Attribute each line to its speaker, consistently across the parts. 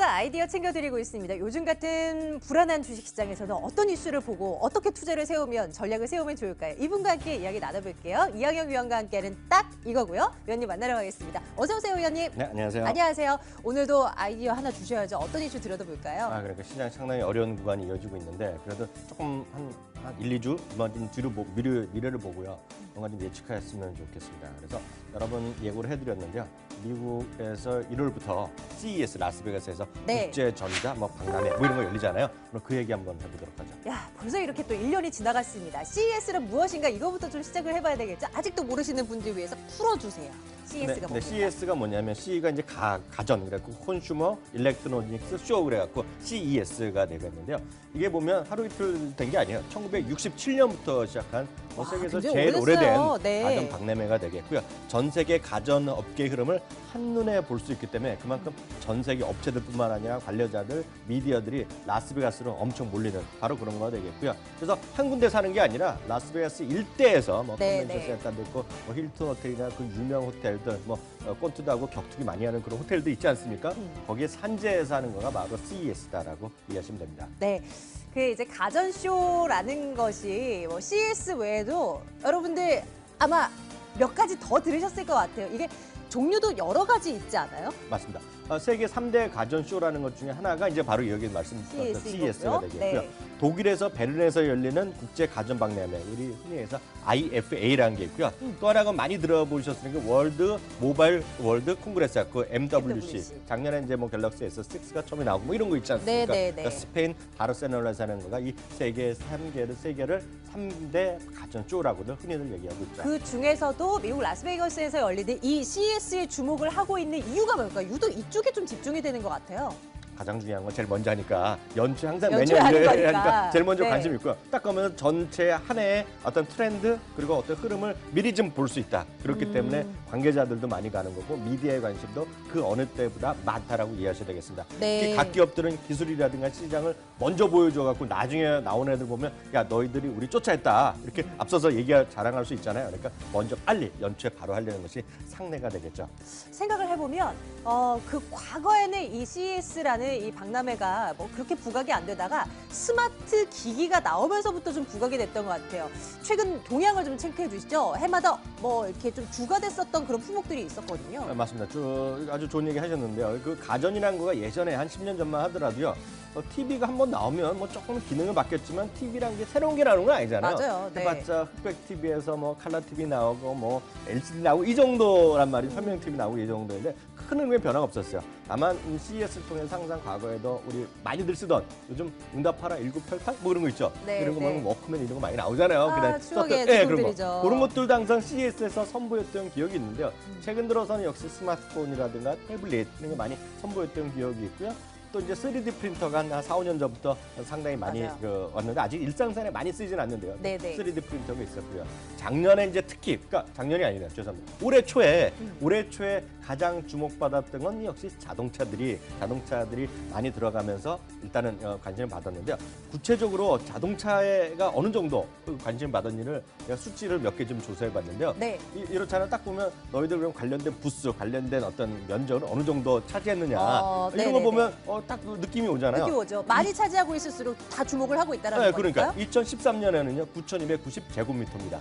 Speaker 1: 투자 아이디어 챙겨드리고 있습니다. 요즘 같은 불안한 주식시장에서는 어떤 이슈를 보고 어떻게 투자를 세우면 전략을 세우면 좋을까요? 이분과 함께 이야기 나눠볼게요. 이항영 위원과 함께하는 딱 이거고요. 위원님 만나러 가겠습니다. 어서 오세요, 위원님.
Speaker 2: 네, 안녕하세요.
Speaker 1: 안녕하세요. 오늘도 아이디어 하나 주셔야죠. 어떤 이슈 들여다볼까요?
Speaker 2: 그러니까 시장이 상당히 어려운 구간이 이어지고 있는데 그래도 조금 한 1, 2주 이번 좀 뒤로 미래를 보고요. 뭔가 좀 예측하였으면 좋겠습니다. 그래서 여러분 예고를 해드렸는데요. 미국에서 1월부터 CES 라스베가스에서
Speaker 1: 네.
Speaker 2: 국제 전자, 박람회 이런 거 열리잖아요. 그럼 그 얘기 한번 해보도록 하죠.
Speaker 1: 야, 벌써 이렇게 또 1년이 지나갔습니다. CES는 무엇인가 이거부터 좀 시작을 해봐야 되겠죠? 아직도 모르시는 분들 위해서 풀어주세요. CES가 뭡니까?
Speaker 2: CES가 뭐냐면 C가 이제 가전 그래갖고 콘슈머 일렉트로닉스 쇼 그래갖고 CES가 되겠는데요. 이게 보면 하루 이틀 된 게 아니에요. 1967년부터 시작한 세계에서 제일 오래된
Speaker 1: 네.
Speaker 2: 가전 박람회가 되겠고요. 전 세계 가전 업계 흐름을 한눈에 볼 수 있기 때문에 그만큼 전 세계 업체들뿐만 아니라 관련자들, 미디어들이 라스베가스로 엄청 몰리는 바로 그런 거가 되겠고요. 그래서 한 군데 사는 게 아니라 라스베가스 일대에서 컨벤션 센터도 있고 힐튼 호텔이나 그 유명 호텔들 꼰트도 하고 격투기 많이 하는 그런 호텔도 있지 않습니까? 거기에 산재해서 하는 거가 바로 CES다라고 이해하시면 됩니다.
Speaker 1: 네. 그 이제 가전쇼라는 것이 CES 외에도 여러분들 아마 몇 가지 더 들으셨을 것 같아요. 이게 종류도 여러 가지 있지 않아요?
Speaker 2: 맞습니다. 세계 3대 가전쇼라는 것 중에 하나가 이제 바로 여기 말씀드렸던 CES가 되겠고요.
Speaker 1: 네.
Speaker 2: 독일에서 베른에서 열리는 국제 가전 박람회, 우리 흔히 해서 IFA라는 게 있고요. 또 하나가 많이 들어보셨으니까 월드 모바일 월드 콩그레스, 그 MWC. 작년에 이제 갤럭시 S6가 처음에 나오고 이런 거 있지 않습니까? 그러니까 스페인 바르셀로나에서 하는 거가 이 세계 3개를 3대 가전쇼라고들 흔히들 얘기하고 있죠.
Speaker 1: 그 중에서도 미국 라스베이거스에서 열리는 이 CES에 주목을 하고 있는 이유가 뭘까요? 유독 이쪽에 좀 집중이 되는 것 같아요.
Speaker 2: 가장 중요한 건 제일 먼저 하니까 연초에 항상
Speaker 1: 연초에
Speaker 2: 매년
Speaker 1: 하는
Speaker 2: 하니까 제일 먼저
Speaker 1: 네.
Speaker 2: 관심 있고요. 딱 가면 전체 한 해의 어떤 트렌드 그리고 어떤 흐름을 미리 좀 볼 수 있다. 그렇기 때문에 관계자들도 많이 가는 거고 미디어의 관심도 그 어느 때보다 많다라고 이해하셔야 되겠습니다.
Speaker 1: 네.
Speaker 2: 각 기업들은 기술이라든가 시장을 먼저 보여줘갖고 나중에 나오는 애들 보면 야 너희들이 우리 쫓아했다 이렇게 앞서서 자랑할 수 있잖아요. 그러니까 먼저 빨리 연초에 바로 하려는 것이 상례가 되겠죠.
Speaker 1: 생각을 해보면 그 과거에는 이 CES라는 이 박람회가 그렇게 부각이 안 되다가 스마트 기기가 나오면서부터 좀 부각이 됐던 것 같아요. 최근 동향을 좀 체크해 주시죠. 해마다 이렇게 좀 주가 됐었던 그런 품목들이 있었거든요.
Speaker 2: 네, 맞습니다. 아주 좋은 얘기 하셨는데요. 그 가전이라는 거가 예전에 한 10년 전만 하더라도요. TV가 한번 나오면 조금 기능은 바뀌었지만 TV라는 게 새로운 게 나오는 건 아니잖아요.
Speaker 1: 맞아요. 네.
Speaker 2: 해봤자 흑백 TV에서 칼라 TV 나오고 LCD 나오고 이 정도란 말이죠. 설명 TV 나오고 이 정도인데 큰 의미의 변화가 없었어요. 다만 CES를 통해서 항상 과거에도 우리 많이들 쓰던 요즘 응답하라 1988 그런 거 있죠. 이런 거 보면 워크맨 이런 거 많이 나오잖아요.
Speaker 1: 추억의
Speaker 2: 그런
Speaker 1: 제품들이죠.
Speaker 2: 그런 것들도 항상 CES에서 선보였던 기억이 있는데요. 최근 들어서는 역시 스마트폰이라든가 태블릿 이런 게 많이 선보였던 기억이 있고요. 또 이제 3D 프린터가 한 4, 5년 전부터 상당히 많이 왔는데 아직 일상생활에 많이 쓰지는 않는데요.
Speaker 1: 네네.
Speaker 2: 3D 프린터가 있었고요. 작년에 이제 특히, 그러니까 작년이 아니라 죄송합니다. 올해 초에 가장 주목받았던 건 역시 자동차들이 많이 들어가면서 일단은 관심을 받았는데요. 구체적으로 자동차가 어느 정도 관심을 받았는지를 제가 수치를 몇 개 좀 조사해 봤는데요.
Speaker 1: 네.
Speaker 2: 이렇잖아요. 딱 보면 너희들 그럼 관련된 부스, 관련된 어떤 면적을 어느 정도 차지했느냐. 이런 거 보면 딱 그 느낌이 오잖아요.
Speaker 1: 느낌 오죠. 많이 차지하고 있을수록 다 주목을 하고 있다는 거니까요.
Speaker 2: 그러니까 2013년에는요 9,290제곱미터입니다.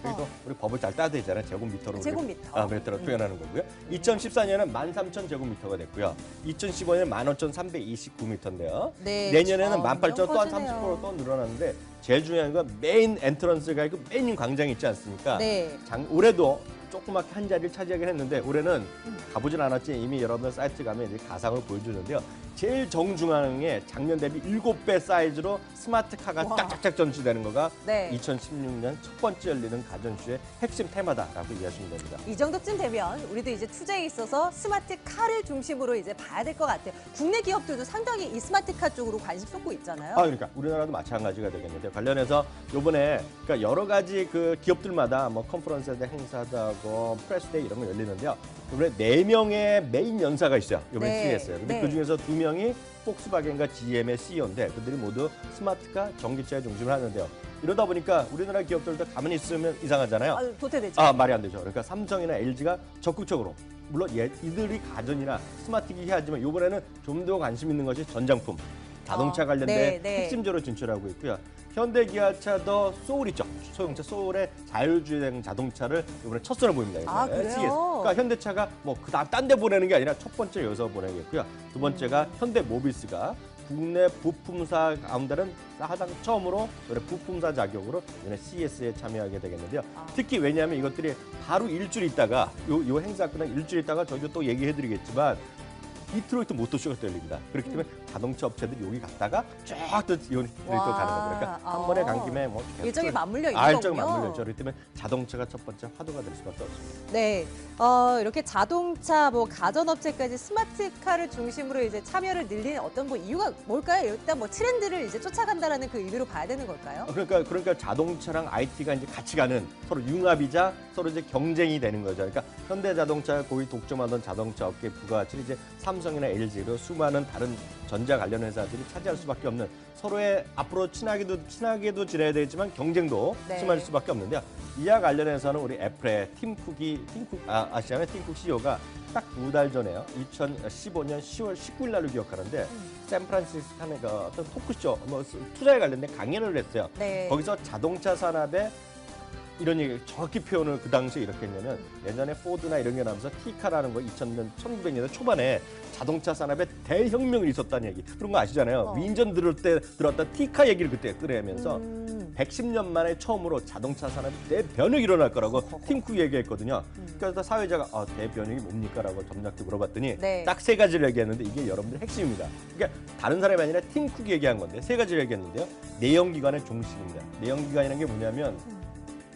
Speaker 2: 그리고 우리 법을 잘 따야 되잖아요. 제곱미터로 미터로 표현하는 거고요. 2014년에는 13,000제곱미터가 됐고요. 2015년에 15,329m인데요.
Speaker 1: 네,
Speaker 2: 내년에는 18,000 또 한
Speaker 1: 커지네요.
Speaker 2: 30% 또 늘어나는데 제일 중요한 건 메인 엔트런스가 있고 메인 광장이 있지 않습니까?
Speaker 1: 네.
Speaker 2: 올해도 조그맣게 한 자리를 차지하긴 했는데 올해는 가보진 않았지 이미 여러분 사이트 가면 이제 가상을 보여주는데요. 제일 정중앙에 작년 대비 7배 사이즈로 스마트카가 쫙쫙쫙 전시되는 거가 2016년 첫 번째 열리는 가전쇼의 핵심 테마다라고 이해하시면 됩니다.
Speaker 1: 이 정도쯤 되면 우리도 이제 투자에 있어서 스마트카를 중심으로 이제 봐야 될 것 같아요. 국내 기업들도 상당히 이 스마트카 쪽으로 관심 쏟고 있잖아요.
Speaker 2: 그러니까 우리나라도 마찬가지가 되겠는데 관련해서 이번에 그러니까 여러 가지 그 기업들마다 컨퍼런스나 행사도 하고 프레스데이 이런 거 열리는데요. 이번에 4명의 메인 연사가 있어요. 이번에 CES에. 근데 그 중에서 2명이 폭스바겐과 GM의 CEO인데 그들이 모두 스마트카 전기차에 중심을 하는데요. 이러다 보니까 우리나라 기업들도 가만히 있으면 이상하잖아요.
Speaker 1: 아, 도태되죠.
Speaker 2: 아, 말이 안 되죠. 그러니까 삼성이나 LG가 적극적으로 물론 이들이 가전이나 스마트 기기 하지만 이번에는 좀 더 관심 있는 것이 전장품, 자동차 관련된
Speaker 1: 네.
Speaker 2: 핵심적으로 진출하고 있고요. 현대 기아차도 소울 있죠. 소형차 소울의 자율주행 자동차를 이번에 첫 선을 보입니다.
Speaker 1: 아, 그래요?
Speaker 2: SES. 그러니까 현대차가 뭐 그다음 딴 데 보내는 게 아니라 첫 번째 여기서 보내겠고요. 두 번째가 현대 모비스가 국내 부품사 가운데는 사상 처음으로 부품사 자격으로 이번에 CES에 참여하게 되겠는데요. 특히 왜냐하면 이것들이 바로 일주일 있다가 요 행사 끝난 일주일 있다가 저희도 또 얘기해드리겠지만 디트로이트 모터쇼가 열립니다. 그렇기 때문에 자동차 업체들이 여기 갔다가 쫙또 이온이 또 가는 거죠. 그러니까 한 번에 간 김에 뭐
Speaker 1: 일정이 맞물려 있는
Speaker 2: 일정이
Speaker 1: 거군요.
Speaker 2: 맞물려 있죠. 그렇기 때문에 자동차가 첫 번째 화두가 될 수밖에 없습니다.
Speaker 1: 네, 이렇게 자동차, 뭐 가전업체까지 스마트카를 중심으로 이제 참여를 늘리는 어떤 뭐 이유가 뭘까요? 일단 뭐 트렌드를 이제 쫓아간다라는 그 의미로 봐야 되는 걸까요?
Speaker 2: 그러니까 자동차랑 IT가 이제 같이 가는 서로 융합이자 서로 이제 경쟁이 되는 거죠. 그러니까 현대자동차가 고위 독점하던 자동차 업계 부가가치를 이제 삼성이나 LG로 수많은 다른 전자 관련 회사들이 차지할 수밖에 없는 서로의 앞으로 친하게도 지내야 되지만 경쟁도
Speaker 1: 네.
Speaker 2: 심할 수밖에 없는데요. 이와 관련해서는 우리 애플의 아시잖아요. 팀쿡 CEO가 딱 2달 전에요. 2015년 10월 19일 날로 기억하는데 샌프란시스코의 어떤 토크쇼 뭐 투자에 관련된 강연을 했어요.
Speaker 1: 네.
Speaker 2: 거기서 자동차 산업의 이런 얘기 정확히 표현을 그 당시에 이렇게 했냐면 예전에 포드나 이런 게 나오면서 T카라는 거 1900년대 초반에 자동차 산업에 대혁명이 있었다는 얘기 그런 거 아시잖아요. 위인전 들을 때 들었던 T카 얘기를 그때 꺼내면서 110년 만에 처음으로 자동차 산업에 대변혁이 일어날 거라고 팀쿡 얘기했거든요. 그래서 사회자가 대변혁이 뭡니까? 라고 점잖게 물어봤더니
Speaker 1: 네.
Speaker 2: 딱 세 가지를 얘기했는데 이게 여러분들 핵심입니다. 그러니까 다른 사람이 아니라 팀쿡이 얘기한 건데 세 가지를 얘기했는데요. 내연기관의 종식입니다. 내연기관이라는 게 뭐냐면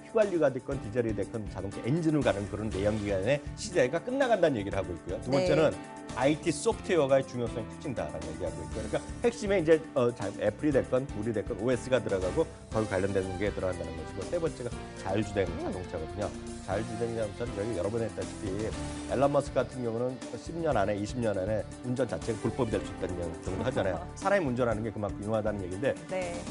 Speaker 2: 휘발유가 됐건 디젤이 됐건 자동차 엔진을 가는 그런 내연기관의 시대가 끝나간다는 얘기를 하고 있고요. 두 번째는 IT 소프트웨어가의 중요성이 커진다라는 얘기하고 있고요. 그러니까 핵심에 이제 애플이 됐건 구글이 됐건 OS가 들어가고 거기 관련되는 게 들어간다는 것이고 세 번째가 자율주행 자동차거든요. 자율주행 자동차는 여기 여러 번 했다시피 앨런 머스크 같은 경우는 10년 안에 20년 안에 운전 자체가 불법이 될 수 있다는 정도 하잖아요. 사람이 운전하는 게 그만큼 위험하다는 얘기인데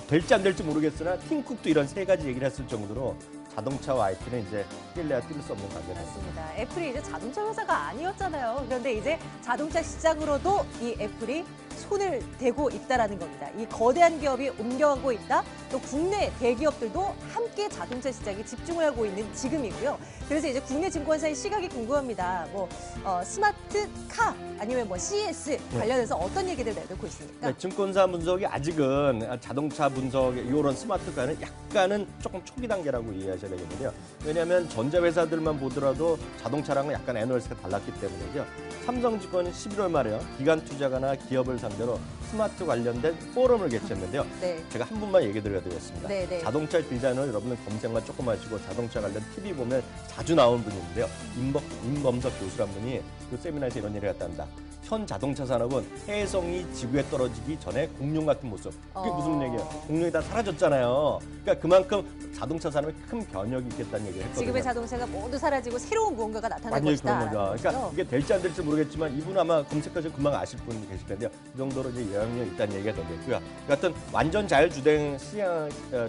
Speaker 2: 될지 안 될지 모르겠으나 팀쿡도 이런 세 가지 얘기를 했을 정도로 자동차와 IT는 이제 뛸래야 뛸 수 없는 관계다.
Speaker 1: 맞습니다. 애플이 이제 자동차 회사가 아니었잖아요. 그런데 이제 자동차 시장으로도 이 애플이 손을 대고 있다라는 겁니다. 이 거대한 기업이 옮겨가고 있다. 또 국내 대기업들도 함께 자동차 시장에 집중을 하고 있는 지금이고요. 그래서 이제 국내 증권사의 시각이 궁금합니다. 뭐 스마트카 아니면 뭐 CES 관련해서 어떤 얘기들 내놓고 있습니까?
Speaker 2: 네, 증권사 분석이 아직은 자동차 분석 이런 스마트카는 약간은 조금 초기 단계라고 이해하셔야 되겠는데요. 왜냐하면 전자회사들만 보더라도 자동차랑은 약간 애널리스트가 달랐기 때문이죠. 삼성증권은 11월 말에요. 기관 투자가나 기업을 상대로 스마트 관련된 포럼을 개최했는데요. 제가 한 분만 얘기 드려드리겠습니다. 자동차 디자이너 여러분들 검색만 조금 하시고 자동차 관련 TV 보면 자주 나오는 분이 있는데요. 임범석 교수란 분이 그 세미나에서 이런 얘기를 했답니다. 현 자동차 산업은 해성이 지구에 떨어지기 전에 공룡 같은 모습. 그게 무슨 얘기예요? 공룡이 다 사라졌잖아요. 그러니까 그만큼 자동차 산업에 큰 변혁이 있겠다는 얘기를 했거든요.
Speaker 1: 지금의 자동차가 모두 사라지고 새로운 무언가가 나타날
Speaker 2: 완전히
Speaker 1: 것이다.
Speaker 2: 그런 거죠. 그러니까 이게 될지 안 될지 모르겠지만 이분 아마 검색하시면 금방 아실 분 계실 텐데요. 이 정도로 이제 영향력이 있다는 얘기가 되겠고요. 여하튼 완전 자율주행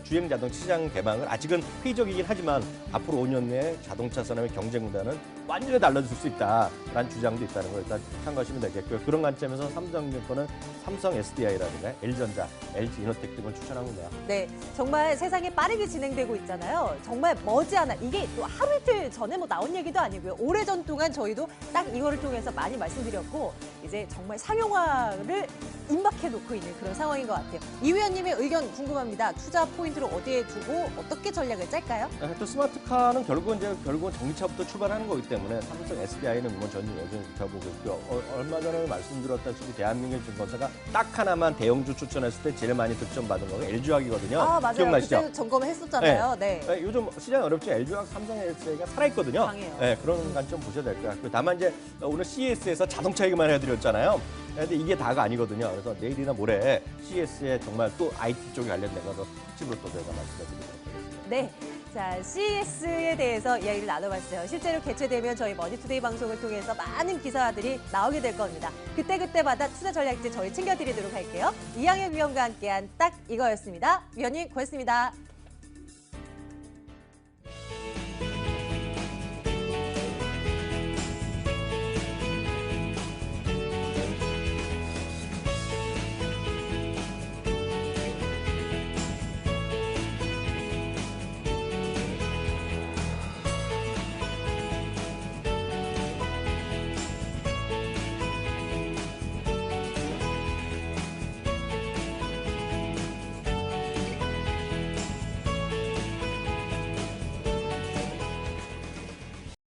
Speaker 2: 주행 자동차 시장 개방은 아직은 회의적이긴 하지만 앞으로 5년 내에 자동차 산업의 경쟁 구도는 완전히 달라질 수 있다라는 주장도 있다는 걸 일단 참고하시면 되겠고요. 그런 관점에서 삼성증권은 삼성 SDI라든가 LG전자, LG 이노텍 등을 추천하고 있네요.
Speaker 1: 네, 정말 세상이 빠르게 진행되고 있잖아요. 정말 머지않아 이게 또 하루 이틀 전에 뭐 나온 얘기도 아니고요. 오래전 동안 저희도 딱 이거를 통해서 많이 말씀드렸고 이제 정말 상용화를 임박해 놓고 있는 그런 상황인 것 같아요. 이 위원님의 의견 궁금합니다. 투자 포인트를 어디에 두고 어떻게 전략을 짤까요?
Speaker 2: 또 스마트카는 결국은 전기차부터 출발하는 거기 때문에 삼성 SDI는 뭐 저는 여전히 지켜보고 있고요. 얼마 전에 말씀드렸다시피 대한민국 증권사가 딱 하나만 대형주 추천했을 때 제일 많이 득점받은 거가 LG화학이거든요.
Speaker 1: 맞아요.
Speaker 2: 기억나시죠?
Speaker 1: 그때 점검을 했었잖아요. 네.
Speaker 2: 요즘 시장 어렵죠. LG화학, 삼성 SDI가 살아있거든요.
Speaker 1: 강해요.
Speaker 2: 네, 그런 관점 보셔야 될 것 같고요. 다만 이제 오늘 CES에서 자동차 얘기만 해드렸잖아요. 근데 이게 다가 아니거든요. 그래서 내일이나 모레 CES에 정말 또 IT 쪽에 관련된 거로 특집으로 또 저희가 말씀드리도록 하겠습니다.
Speaker 1: 네. 자, CES에 대해서 이야기를 나눠봤어요. 실제로 개최되면 저희 머니투데이 방송을 통해서 많은 기사들이 나오게 될 겁니다. 그때그때마다 투자 전략지 저희 챙겨드리도록 할게요. 이양현 위원과 함께한 딱 이거였습니다. 위원님 고맙습니다.